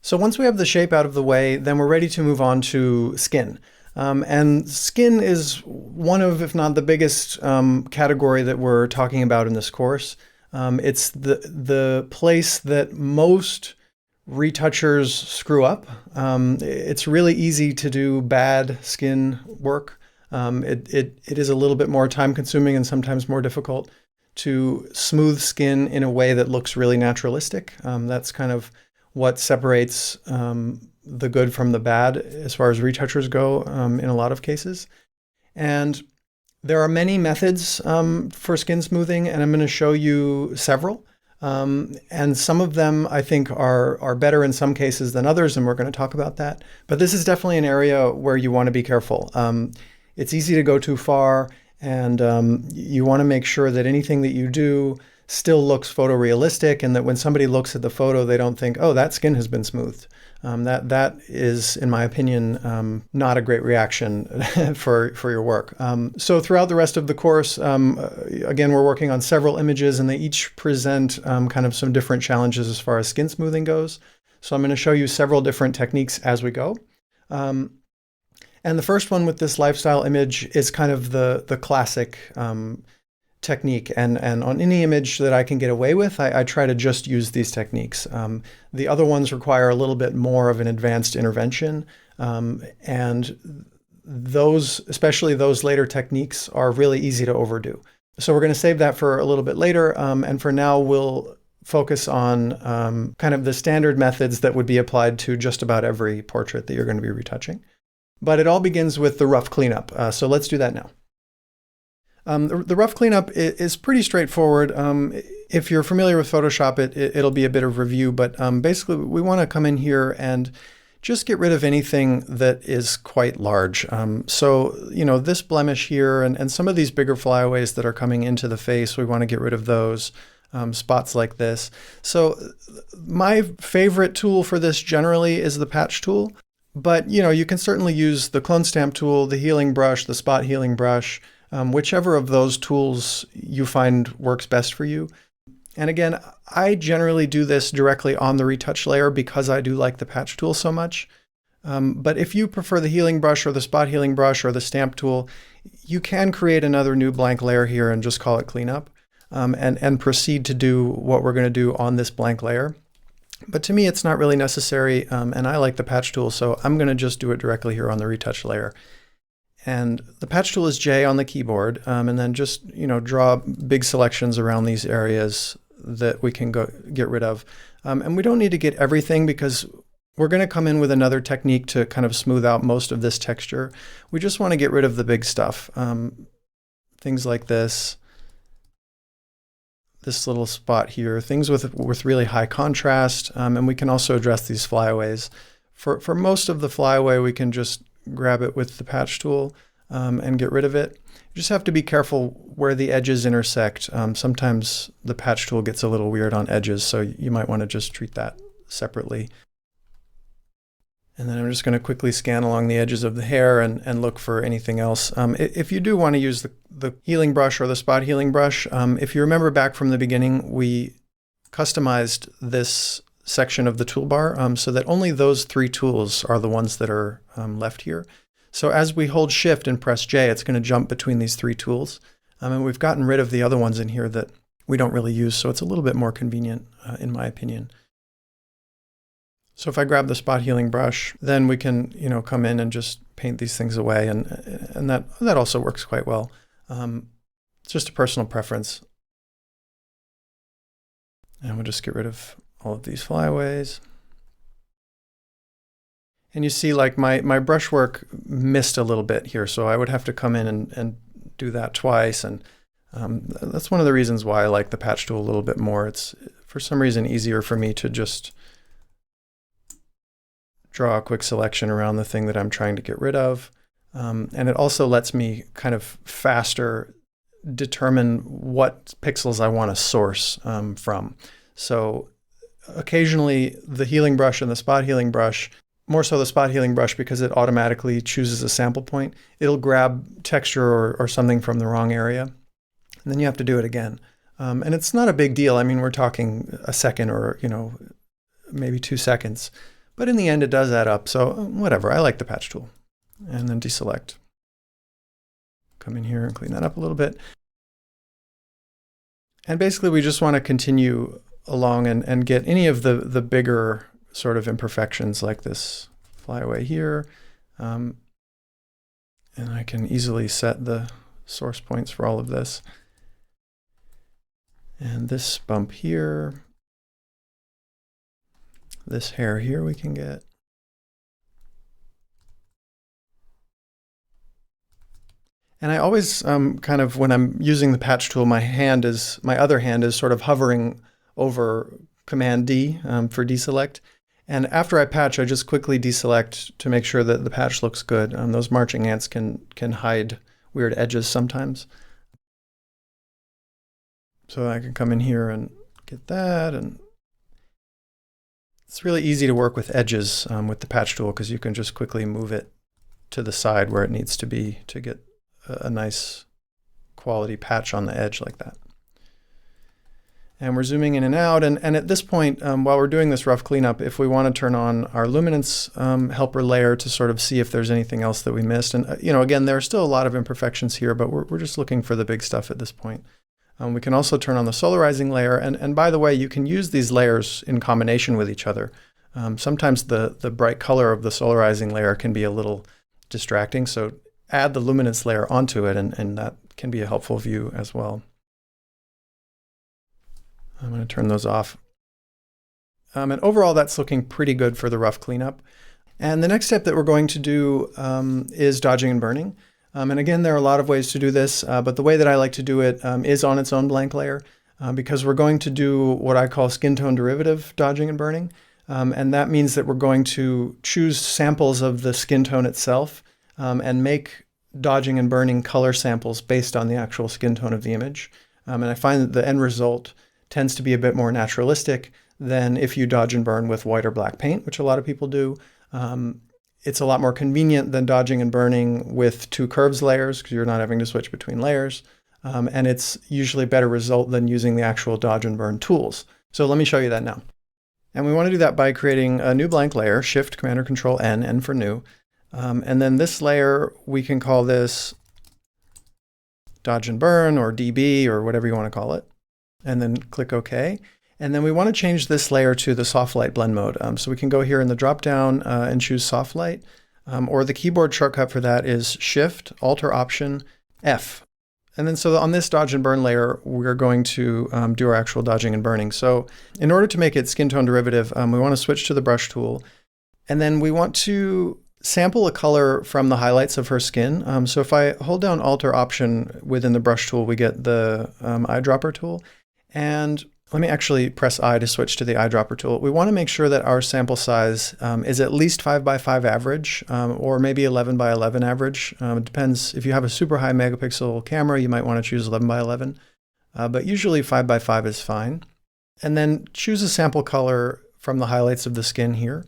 So once we have the shape out of the way, then we're ready to move on to skin. And skin is one of, if not the biggest category that we're talking about in this course. It's the place that most retouchers screw up. It's really easy to do bad skin work. It is a little bit more time consuming and sometimes more difficult to smooth skin in a way that looks really naturalistic. That's kind of what separates the good from the bad as far as retouchers go in a lot of cases. And there are many methods for skin smoothing, and I'm going to show you several. And some of them I think are better in some cases than others, and we're going to talk about that. But this is definitely an area where you want to be careful. It's easy to go too far, and you want to make sure that anything that you do still looks photorealistic, and that when somebody looks at the photo, they don't think, oh, that skin has been smoothed. That is, in my opinion, not a great reaction for your work. So throughout the rest of the course, again, we're working on several images, and they each present kind of some different challenges as far as skin smoothing goes. So I'm going to show you several different techniques as we go. And the first one with this lifestyle image is kind of the classic technique, and on any image that I can get away with, I try to just use these techniques. The other ones require a little bit more of an advanced intervention, and those, especially those later techniques, are really easy to overdo. So we're going to save that for a little bit later, and for now we'll focus on kind of the standard methods that would be applied to just about every portrait that you're going to be retouching. But it all begins with the rough cleanup, so let's do that now. The rough cleanup is pretty straightforward. If you're familiar with Photoshop, it'll be a bit of review, but basically we want to come in here and just get rid of anything that is quite large. So, you know, this blemish here and some of these bigger flyaways that are coming into the face, we want to get rid of those. Spots like this. So my favorite tool for this generally is the patch tool, but you know, you can certainly use the clone stamp tool, the healing brush, the spot healing brush, whichever of those tools you find works best for you. And again, I generally do this directly on the retouch layer because I do like the patch tool so much. But if you prefer the healing brush or the spot healing brush or the stamp tool, you can create another new blank layer here and just call it cleanup, and proceed to do what we're going to do on this blank layer. But to me, it's not really necessary, and I like the patch tool, so I'm going to just do it directly here on the retouch layer. And the patch tool is J on the keyboard, and then just, you know, draw big selections around these areas that we can get rid of. And we don't need to get everything because we're going to come in with another technique to kind of smooth out most of this texture. We just want to get rid of the big stuff. Things like this little spot here, things with really high contrast, and we can also address these flyaways. For most of the flyaway, we can just grab it with the patch tool and get rid of it. You just have to be careful where the edges intersect. Sometimes the patch tool gets a little weird on edges, so you might want to just treat that separately. And then I'm just going to quickly scan along the edges of the hair and look for anything else. If you do want to use the healing brush or the spot healing brush, if you remember back from the beginning, we customized this section of the toolbar so that only those three tools are the ones that are left here. So as we hold Shift and press J, it's going to jump between these three tools. And we've gotten rid of the other ones in here that we don't really use, so it's a little bit more convenient, in my opinion. So if I grab the spot healing brush, then we can, you know, come in and just paint these things away, and that also works quite well. It's just a personal preference. And we'll just get rid of all of these flyaways. And you see, like, my brushwork missed a little bit here, so I would have to come in and do that twice. And that's one of the reasons why I like the patch tool a little bit more. It's, for some reason, easier for me to just draw a quick selection around the thing that I'm trying to get rid of. And it also lets me kind of faster determine what pixels I want to source from. So occasionally the healing brush and the spot healing brush, more so the spot healing brush because it automatically chooses a sample point, it'll grab texture or something from the wrong area, and then you have to do it again. And it's not a big deal. I mean, we're talking a second or, you know, maybe 2 seconds. But in the end, it does add up. So whatever, I like the patch tool. And then deselect. Come in here and clean that up a little bit. And basically, we just want to continue along and get any of the bigger sort of imperfections like this flyaway here. And I can easily set the source points for all of this. And this bump here, this hair here we can get. And I always kind of, when I'm using the patch tool, my other hand is sort of hovering over Command D for deselect. And after I patch, I just quickly deselect to make sure that the patch looks good. Those marching ants can hide weird edges sometimes. So I can come in here and get that. And it's really easy to work with edges with the patch tool because you can just quickly move it to the side where it needs to be to get a nice quality patch on the edge like that. And we're zooming in and out. And at this point, while we're doing this rough cleanup, if we want to turn on our luminance helper layer to sort of see if there's anything else that we missed. And again, there are still a lot of imperfections here, but we're just looking for the big stuff at this point. We can also turn on the solarizing layer. And by the way, you can use these layers in combination with each other. Sometimes the bright color of the solarizing layer can be a little distracting. So add the luminance layer onto it, and that can be a helpful view as well. I'm going to turn those off. And overall, that's looking pretty good for the rough cleanup. And the next step that we're going to do is dodging and burning. And again, there are a lot of ways to do this, but the way that I like to do it is on its own blank layer, because we're going to do what I call skin tone derivative dodging and burning. And that means that we're going to choose samples of the skin tone itself and make dodging and burning color samples based on the actual skin tone of the image. And I find that the end result tends to be a bit more naturalistic than if you dodge and burn with white or black paint, which a lot of people do. It's a lot more convenient than dodging and burning with two curves layers because you're not having to switch between layers. And it's usually a better result than using the actual dodge and burn tools. So let me show you that now. And we want to do that by creating a new blank layer, Shift, Command, or Control N, N for new. And then this layer, we can call this dodge and burn or DB or whatever you want to call it. And then click OK. And then we want to change this layer to the soft light blend mode. So we can go here in the drop down and choose soft light, or the keyboard shortcut for that is Shift, Alt, or Option, F. And then so on this dodge and burn layer, we're going to do our actual dodging and burning. So in order to make it skin tone derivative, we want to switch to the brush tool. And then we want to sample a color from the highlights of her skin. So if I hold down Alt or Option within the brush tool, we get the eyedropper tool. And let me actually press I to switch to the eyedropper tool. We want to make sure that our sample size is at least 5x5 average, or maybe 11x11 average. It depends. If you have a super high megapixel camera, you might want to choose 11x11. But usually 5x5 is fine. And then choose a sample color from the highlights of the skin here.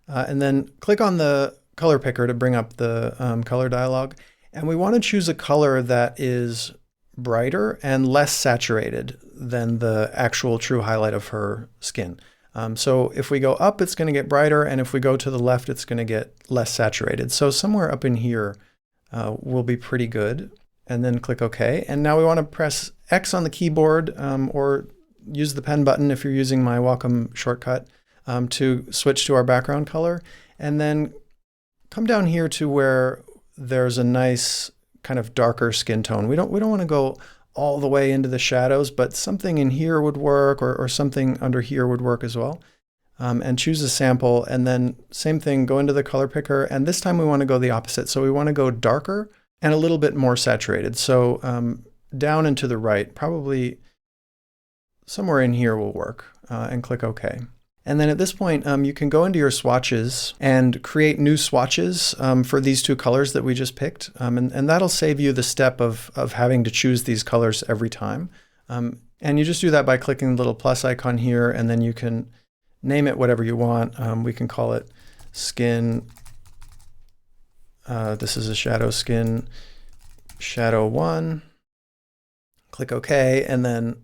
And then click on the color picker to bring up the color dialog. And we want to choose a color that is brighter and less saturated than the actual true highlight of her skin. So if we go up, it's going to get brighter, and if we go to the left, it's going to get less saturated. So somewhere up in here will be pretty good. And then click OK. And now we want to press X on the keyboard, or use the pen button if you're using my Wacom shortcut, to switch to our background color. And then come down here to where there's a nice kind of darker skin tone. We don't want to go all the way into the shadows, but something in here would work, or something under here would work as well. And choose a sample, and then same thing, go into the color picker, and this time we want to go the opposite. So we want to go darker and a little bit more saturated. So down and to the right, probably somewhere in here will work, and click OK. And then at this point, you can go into your swatches and create new swatches for these two colors that we just picked. And that'll save you the step of having to choose these colors every time. And you just do that by clicking the little plus icon here, and then you can name it whatever you want. We can call it skin. This is a shadow skin, shadow 1. Click OK, and then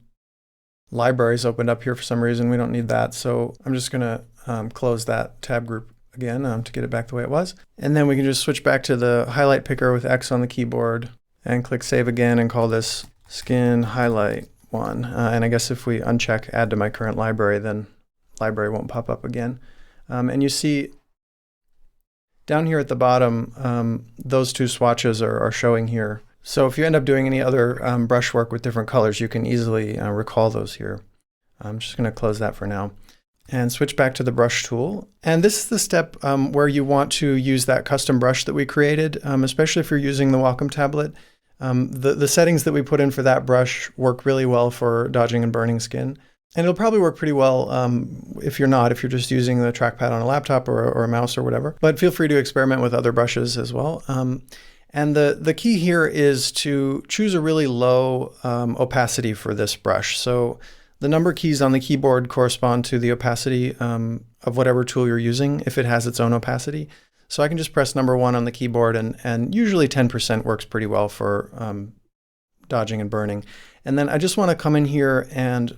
libraries opened up here for some reason. We don't need that. So I'm just going to close that tab group again to get it back the way it was. And then we can just switch back to the highlight picker with X on the keyboard and click save again and call this skin highlight 1. And I guess if we uncheck add to my current library, then library won't pop up again. And you see down here at the bottom, those two swatches are showing here. So if you end up doing any other brush work with different colors, you can easily recall those here. I'm just going to close that for now and switch back to the brush tool. And this is the step where you want to use that custom brush that we created, especially if you're using the Wacom tablet. The settings that we put in for that brush work really well for dodging and burning skin. And it'll probably work pretty well if you're just using the trackpad on a laptop or a mouse or whatever. But feel free to experiment with other brushes as well. And the key here is to choose a really low opacity for this brush. So the number keys on the keyboard correspond to the opacity of whatever tool you're using, if it has its own opacity. So I can just press number 1 on the keyboard, and usually 10% works pretty well for dodging and burning. And then I just want to come in here and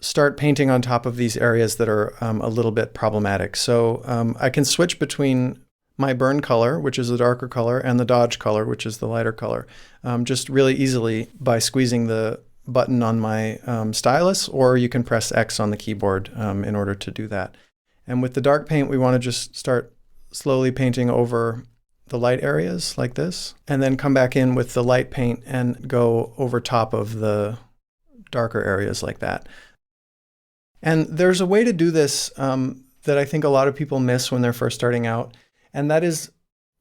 start painting on top of these areas that are a little bit problematic. So I can switch between my burn color, which is the darker color, and the dodge color, which is the lighter color, just really easily by squeezing the button on my stylus, or you can press X on the keyboard in order to do that. And with the dark paint, we want to just start slowly painting over the light areas like this, and then come back in with the light paint and go over top of the darker areas like that. And there's a way to do this that I think a lot of people miss when they're first starting out. And that is,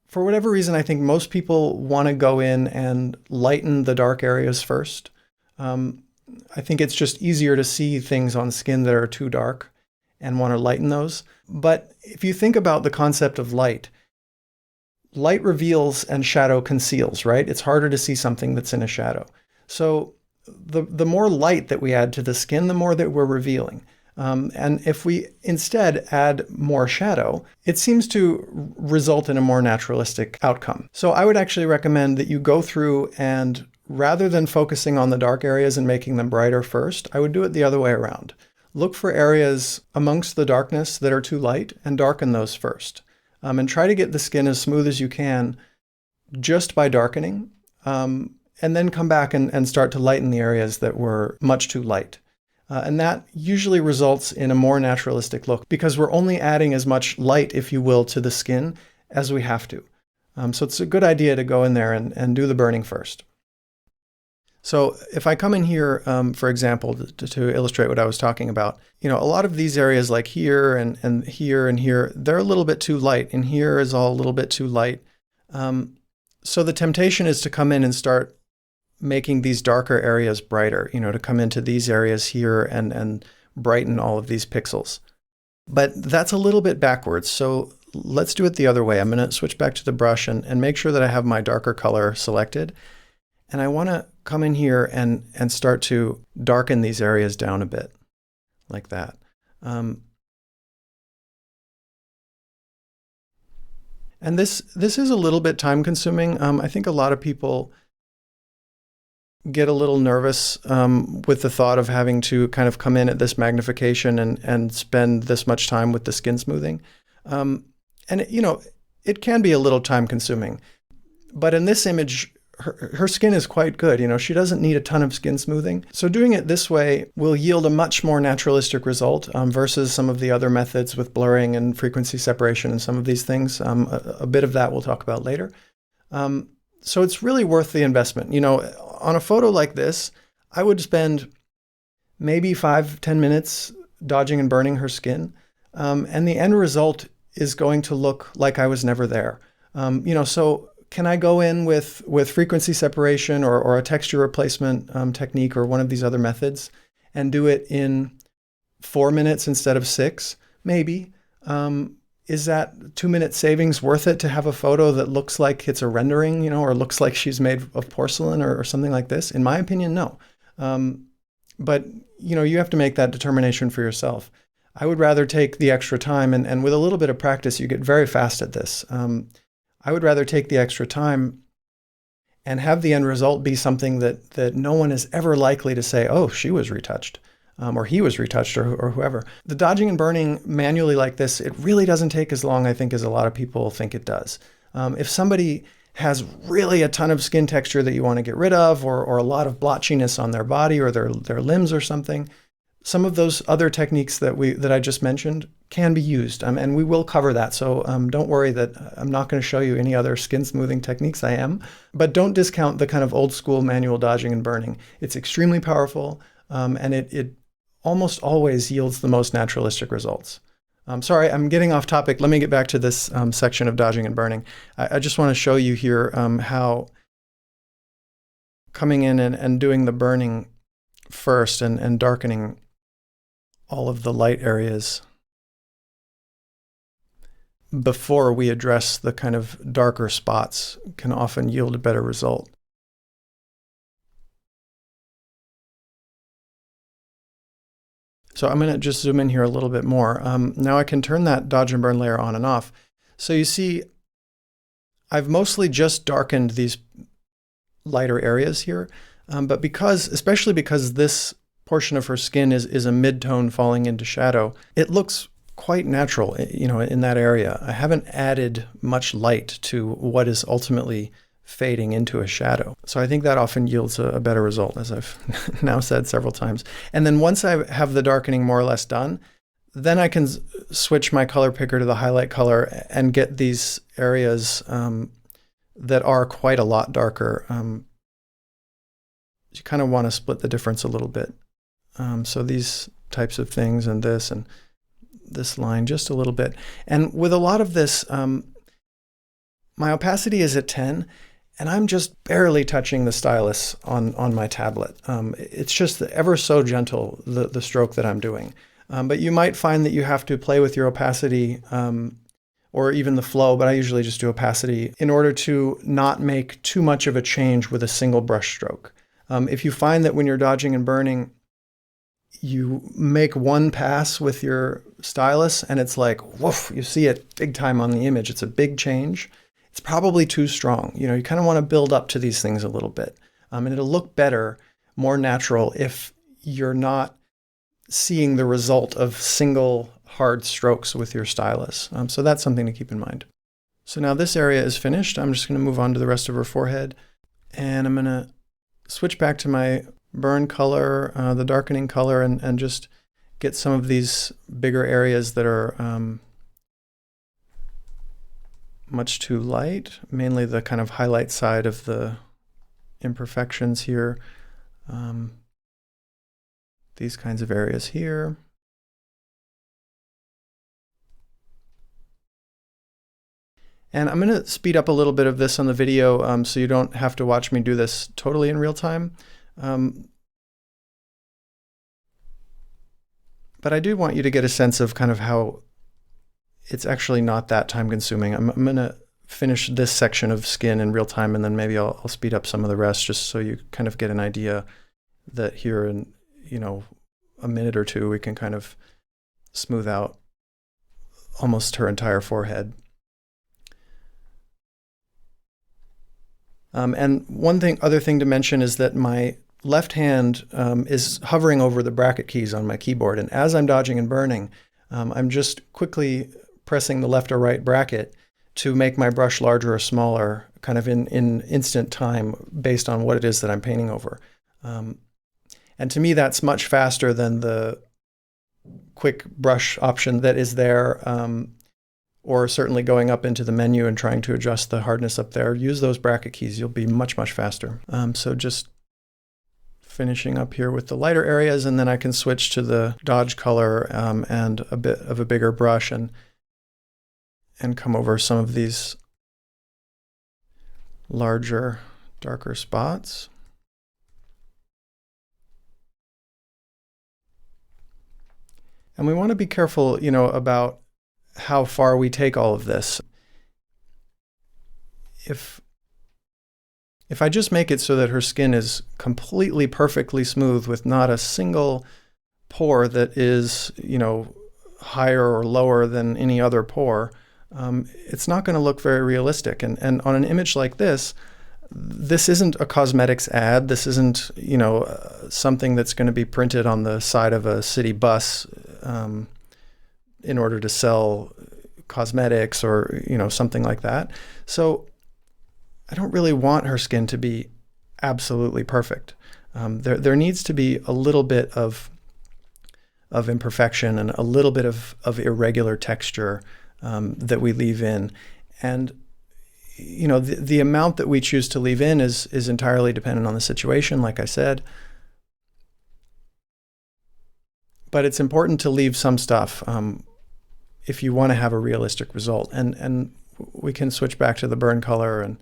for whatever reason, I think most people want to go in and lighten the dark areas first. I think it's just easier to see things on skin that are too dark and want to lighten those. But if you think about the concept of light, light reveals and shadow conceals, right? It's harder to see something that's in a shadow. So the more light that we add to the skin, the more that we're revealing. And if we instead add more shadow, it seems to result in a more naturalistic outcome. So I would actually recommend that you go through and rather than focusing on the dark areas and making them brighter first, I would do it the other way around. Look for areas amongst the darkness that are too light and darken those first. And try to get the skin as smooth as you can just by darkening. And then come back and start to lighten the areas that were much too light. And that usually results in a more naturalistic look because we're only adding as much light, if you will, to the skin as we have to. So it's a good idea to go in there and do the burning first. So if I come in here, for example, to illustrate what I was talking about, a lot of these areas like here and here and here, they're a little bit too light, and here is all a little bit too light. So the temptation is to come in and start making these darker areas brighter, to come into these areas here and brighten all of these pixels. But that's a little bit backwards. So let's do it the other way. I'm going to switch back to the brush and make sure that I have my darker color selected. And I want to come in here and start to darken these areas down a bit, like that. And this is a little bit time consuming. I think a lot of people get a little nervous with the thought of having to kind of come in at this magnification and spend this much time with the skin smoothing. And it can be a little time consuming. But in this image, her skin is quite good. She doesn't need a ton of skin smoothing. So doing it this way will yield a much more naturalistic result versus some of the other methods with blurring and frequency separation and some of these things. A bit of that we'll talk about later. So it's really worth the investment. On a photo like this, I would spend maybe 5-10 minutes dodging and burning her skin. And the end result is going to look like I was never there. So can I go in with frequency separation or a texture replacement technique or one of these other methods and do it in 4 minutes instead of 6? Maybe. Is that 2-minute savings worth it to have a photo that looks like it's a rendering, or looks like she's made of porcelain or something like this? In my opinion, no. But, you have to make that determination for yourself. I would rather take the extra time, and with a little bit of practice, you get very fast at this. I would rather take the extra time and have the end result be something that no one is ever likely to say, oh, she was retouched. or he was retouched, or whoever. The dodging and burning manually like this, it really doesn't take as long, I think, as a lot of people think it does. If somebody has really a ton of skin texture that you want to get rid of, or a lot of blotchiness on their body or their limbs or something, some of those other techniques that I just mentioned can be used, and we will cover that. So don't worry that I'm not going to show you any other skin smoothing techniques. I am, but don't discount the kind of old school manual dodging and burning. It's extremely powerful, and it almost always yields the most naturalistic results. Sorry, I'm getting off topic. Let me get back to this section of dodging and burning. I just want to show you here how coming in and doing the burning first and darkening all of the light areas before we address the kind of darker spots can often yield a better result. So I'm going to just zoom in here a little bit more. Now I can turn that dodge and burn layer on and off. So you see, I've mostly just darkened these lighter areas here, but especially because this portion of her skin is a mid-tone falling into shadow, it looks quite natural, in that area. I haven't added much light to what is ultimately fading into a shadow. So I think that often yields a better result, as I've now said several times. And then once I have the darkening more or less done, then I can switch my color picker to the highlight color and get these areas that are quite a lot darker. You kind of want to split the difference a little bit. So these types of things and this line just a little bit. And with a lot of this, my opacity is at 10, and I'm just barely touching the stylus on my tablet. It's just ever so gentle, the stroke that I'm doing. But you might find that you have to play with your opacity or even the flow, but I usually just do opacity in order to not make too much of a change with a single brush stroke. If you find that when you're dodging and burning, you make one pass with your stylus and it's like, woof, you see it big time on the image. It's a big change. It's probably too strong. You kind of want to build up to these things a little bit. And it'll look better, more natural if you're not seeing the result of single hard strokes with your stylus. So that's something to keep in mind. So now this area is finished. I'm just going to move on to the rest of her forehead. And I'm going to switch back to my burn color, the darkening color, and just get some of these bigger areas that are much too light, mainly the kind of highlight side of the imperfections here. These kinds of areas here. And I'm going to speed up a little bit of this on the video so you don't have to watch me do this totally in real time. But I do want you to get a sense of kind of how it's actually not that time consuming. I'm going to finish this section of skin in real time, and then maybe I'll speed up some of the rest just so you kind of get an idea that here in, a minute or two, we can kind of smooth out almost her entire forehead. And other thing to mention is that my left hand is hovering over the bracket keys on my keyboard. And as I'm dodging and burning, I'm just quickly pressing the left or right bracket to make my brush larger or smaller kind of in instant time based on what it is that I'm painting over. And to me, that's much faster than the quick brush option that is there, or certainly going up into the menu and trying to adjust the hardness up there. Use those bracket keys. You'll be much, much faster. So just finishing up here with the lighter areas, and then I can switch to the dodge color and a bit of a bigger brush and come over some of these larger, darker spots. And we want to be careful, about how far we take all of this. If I just make it so that her skin is completely perfectly smooth with not a single pore that is, higher or lower than any other pore, it's not going to look very realistic. And on an image like this, this isn't a cosmetics ad. This isn't, something that's going to be printed on the side of a city bus in order to sell cosmetics or, something like that. So I don't really want her skin to be absolutely perfect. There needs to be a little bit of imperfection and a little bit of irregular texture that we leave in. And the amount that we choose to leave in is entirely dependent on the situation, like I said. But it's important to leave some stuff if you want to have a realistic result. And we can switch back to the burn color and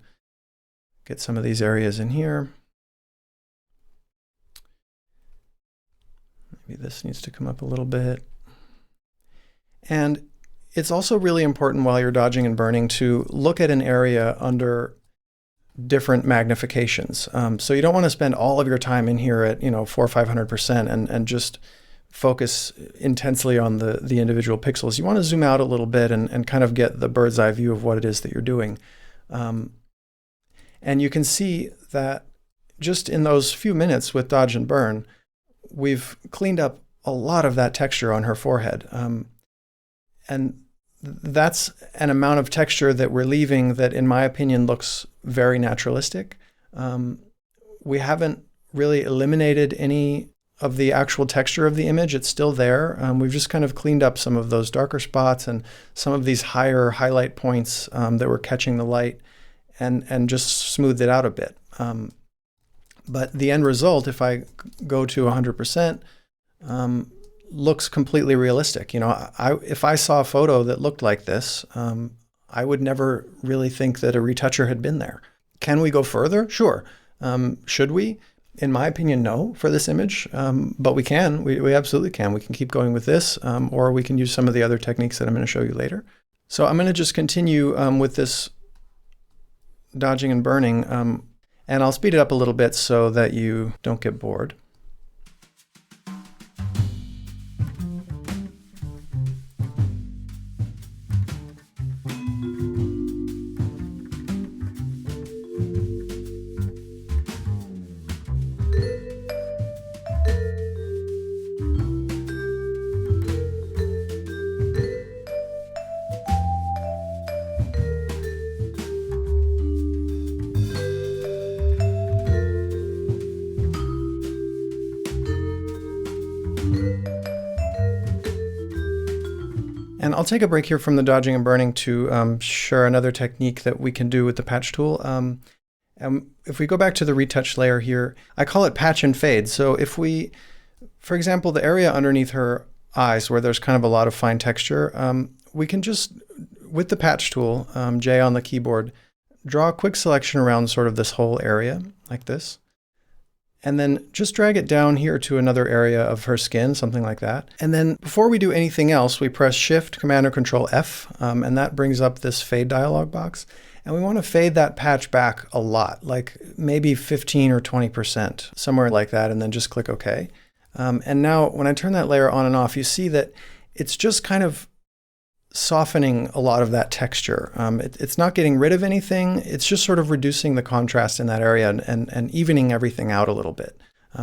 get some of these areas in here. Maybe this needs to come up a little bit. And it's also really important while you're dodging and burning to look at an area under different magnifications. So you don't want to spend all of your time in here at 400 or 500% and just focus intensely on the individual pixels. You want to zoom out a little bit and kind of get the bird's eye view of what it is that you're doing. And you can see that just in those few minutes with dodge and burn, we've cleaned up a lot of that texture on her forehead. And that's an amount of texture that we're leaving that, in my opinion, looks very naturalistic. We haven't really eliminated any of the actual texture of the image. It's still there. We've just kind of cleaned up some of those darker spots and some of these higher highlight points that were catching the light and just smoothed it out a bit. But the end result, if I go to 100%, looks completely realistic. If I saw a photo that looked like this, I would never really think that a retoucher had been there. Can we go further? Sure. Should we? In my opinion, no, for this image, but we can. We absolutely can. We can keep going with this, or we can use some of the other techniques that I'm going to show you later. So I'm going to just continue with this dodging and burning, and I'll speed it up a little bit so that you don't get bored. And I'll take a break here from the dodging and burning to share another technique that we can do with the patch tool. If we go back to the retouch layer here, I call it patch and fade. So if we, for example, the area underneath her eyes where there's kind of a lot of fine texture, we can just, with the patch tool, J on the keyboard, draw a quick selection around sort of this whole area like this. And then just drag it down here to another area of her skin, something like that. And then before we do anything else, we press Shift, Command, or Control F, and that brings up this fade dialog box. And we want to fade that patch back a lot, like maybe 15 or 20%, somewhere like that, and then just click OK. And now when I turn that layer on and off, you see that it's just kind of softening a lot of that texture. It's not getting rid of anything. It's just sort of reducing the contrast in that area and evening everything out a little bit.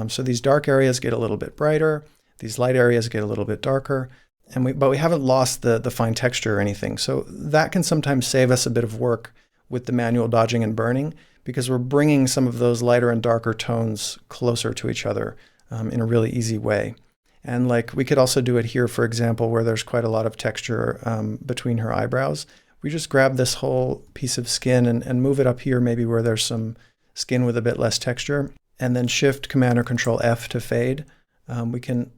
So these dark areas get a little bit brighter. These light areas get a little bit darker. But we haven't lost the fine texture or anything. So that can sometimes save us a bit of work with the manual dodging and burning because we're bringing some of those lighter and darker tones closer to each other in a really easy way. And like we could also do it here, for example, where there's quite a lot of texture between her eyebrows. We just grab this whole piece of skin and move it up here, maybe where there's some skin with a bit less texture, and then Shift, Command, or Control F to fade. We can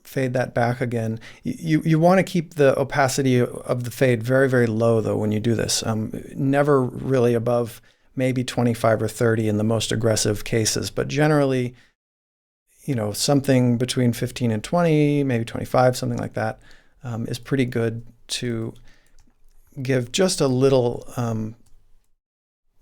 fade that back again. You want to keep the opacity of the fade very, very low, though, when you do this. Never really above maybe 25 or 30 in the most aggressive cases, but generally, something between 15 and 20, maybe 25, something like that, is pretty good to give just a little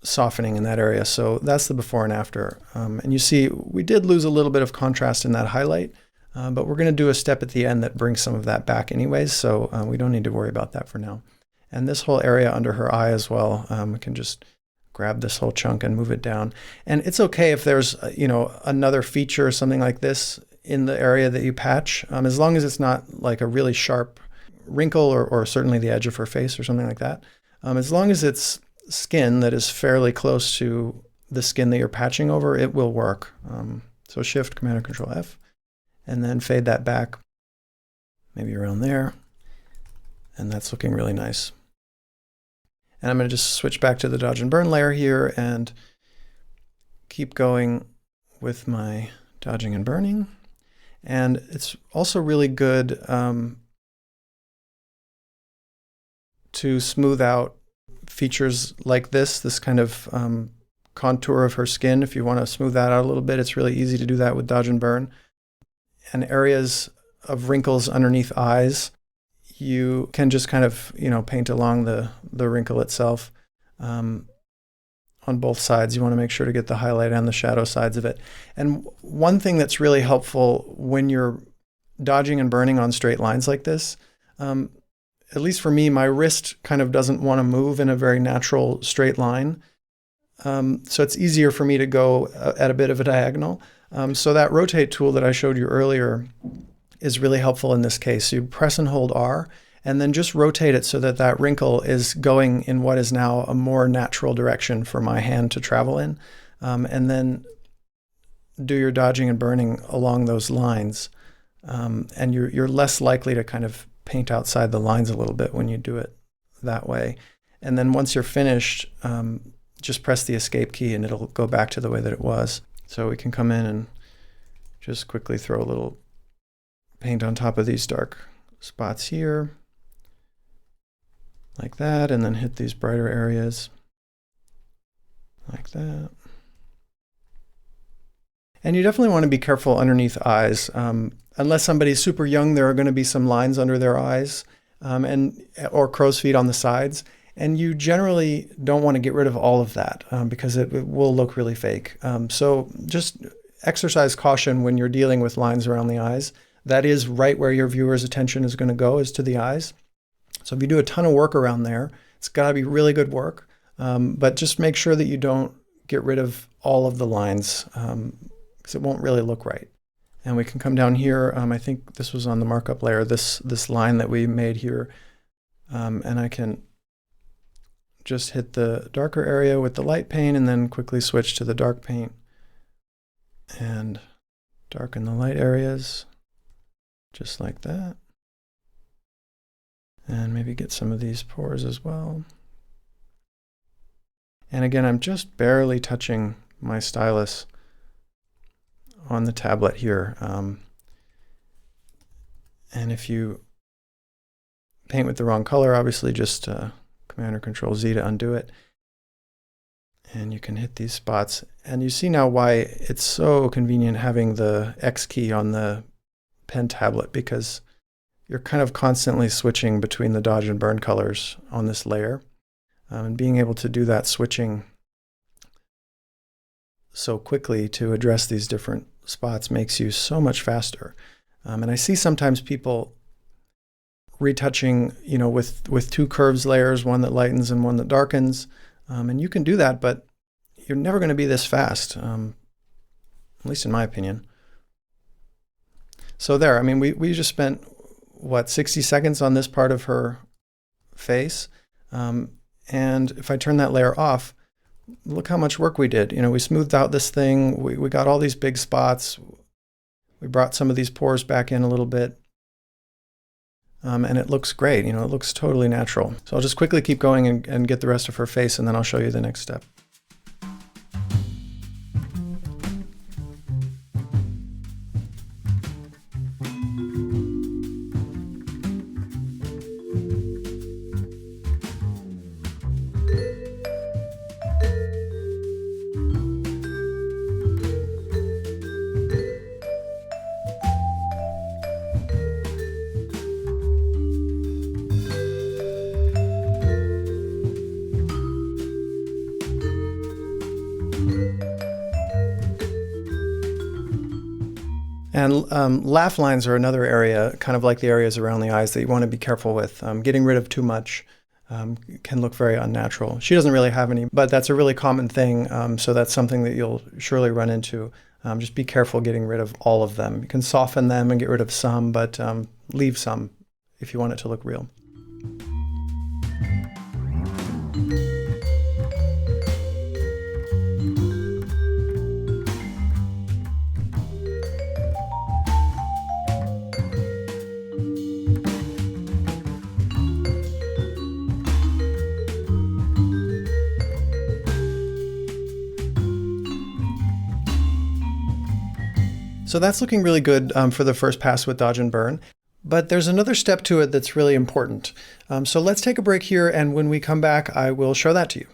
softening in that area. So that's the before and after. And you see, we did lose a little bit of contrast in that highlight, but we're going to do a step at the end that brings some of that back anyways, so we don't need to worry about that for now. And this whole area under her eye as well, we can just grab this whole chunk and move it down. And it's okay if there's, another feature or something like this in the area that you patch, as long as it's not like a really sharp wrinkle or certainly the edge of her face or something like that. As long as it's skin that is fairly close to the skin that you're patching over, it will work. So Shift, Command, or Control F, and then fade that back, maybe around there. And that's looking really nice. And I'm going to just switch back to the dodge and burn layer here and keep going with my dodging and burning. And it's also really good to smooth out features like this kind of contour of her skin. If you want to smooth that out a little bit, it's really easy to do that with dodge and burn. And areas of wrinkles underneath eyes, you can just kind of, paint along the wrinkle itself. On both sides, you want to make sure to get the highlight and the shadow sides of it. And one thing that's really helpful when you're dodging and burning on straight lines like this, at least for me, my wrist kind of doesn't want to move in a very natural straight line. So it's easier for me to go at a bit of a diagonal. So that rotate tool that I showed you earlier is really helpful in this case. You press and hold R, and then just rotate it so that that wrinkle is going in what is now a more natural direction for my hand to travel in. And then do your dodging and burning along those lines. And you're less likely to kind of paint outside the lines a little bit when you do it that way. And then once you're finished, just press the escape key and it'll go back to the way that it was. So we can come in and just quickly throw a little paint on top of these dark spots here, like that, and then hit these brighter areas, like that. And you definitely want to be careful underneath eyes. Unless somebody's super young, there are going to be some lines under their eyes or crow's feet on the sides. And you generally don't want to get rid of all of that because it will look really fake. So just exercise caution when you're dealing with lines around the eyes. That is right where your viewer's attention is going to go, is to the eyes. So if you do a ton of work around there, it's got to be really good work. But just make sure that you don't get rid of all of the lines because it won't really look right. And we can come down here. I think this was on the markup layer, this line that we made here. And I can just hit the darker area with the light paint and then quickly switch to the dark paint and darken the light areas. Just like that. And maybe get some of these pores as well. And again, I'm just barely touching my stylus on the tablet here. And if you paint with the wrong color, obviously just Command or Control Z to undo it. And you can hit these spots. And you see now why it's so convenient having the X key on the pen tablet, because you're kind of constantly switching between the dodge and burn colors on this layer. And being able to do that switching so quickly to address these different spots makes you so much faster. And I see sometimes people retouching, with two curves layers, one that lightens and one that darkens. And you can do that, but you're never going to be this fast, at least in my opinion. So there, we just spent, 60 seconds on this part of her face. And if I turn that layer off, look how much work we did. We smoothed out this thing. We got all these big spots. We brought some of these pores back in a little bit. And it looks great. It looks totally natural. So I'll just quickly keep going and get the rest of her face, and then I'll show you the next step. And laugh lines are another area, kind of like the areas around the eyes, that you want to be careful with. Getting rid of too much can look very unnatural. She doesn't really have any, but that's a really common thing. So that's something that you'll surely run into. Just be careful getting rid of all of them. You can soften them and get rid of some, but leave some if you want it to look real. So that's looking really good for the first pass with Dodge and Burn. But there's another step to it that's really important. So let's take a break here, and when we come back, I will show that to you.